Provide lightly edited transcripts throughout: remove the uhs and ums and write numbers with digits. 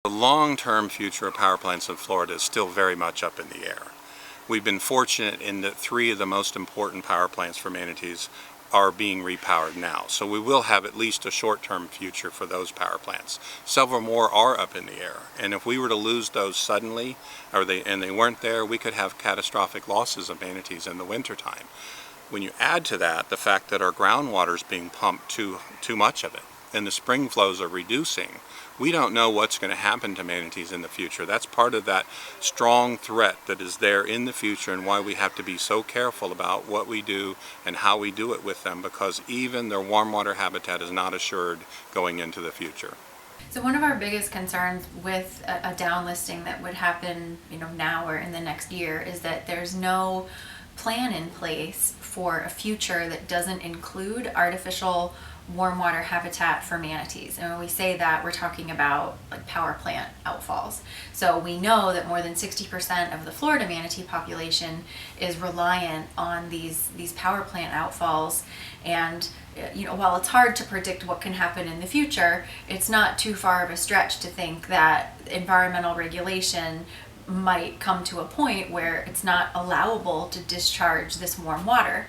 The long-term future of power plants in Florida is still very much up in the air. We've been fortunate in that 3 of the most important power plants for manatees are being repowered now. So we will have at least a short-term future for those power plants. Several more are up in the air, and if we were to lose those suddenly, and they weren't there, we could have catastrophic losses of manatees in the wintertime. When you add to that the fact that our groundwater is being pumped too much of it, and the spring flows are reducing, we don't know what's going to happen to manatees in the future. That's part of that strong threat that is there in the future, and why we have to be so careful about what we do and how we do it with them, because even their warm water habitat is not assured going into the future. So one of our biggest concerns with a downlisting that would happen, now or in the next year, is that there's no plan in place for a future that doesn't include artificial warm water habitat for manatees. And when we say that, we're talking about like power plant outfalls. So we know that more than 60% of the Florida manatee population is reliant on these power plant outfalls. And while it's hard to predict what can happen in the future, it's not too far of a stretch to think that environmental regulation might come to a point where it's not allowable to discharge this warm water.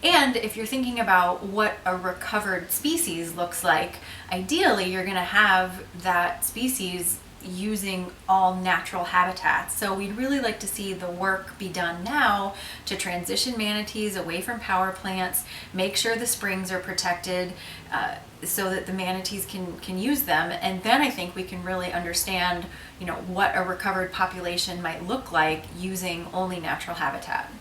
And if you're thinking about what a recovered species looks like, ideally you're going to have that species using all natural habitats. So we'd really like to see the work be done now to transition manatees away from power plants, make sure the springs are protected, so that the manatees can use them. And then I think we can really understand, what a recovered population might look like using only natural habitat.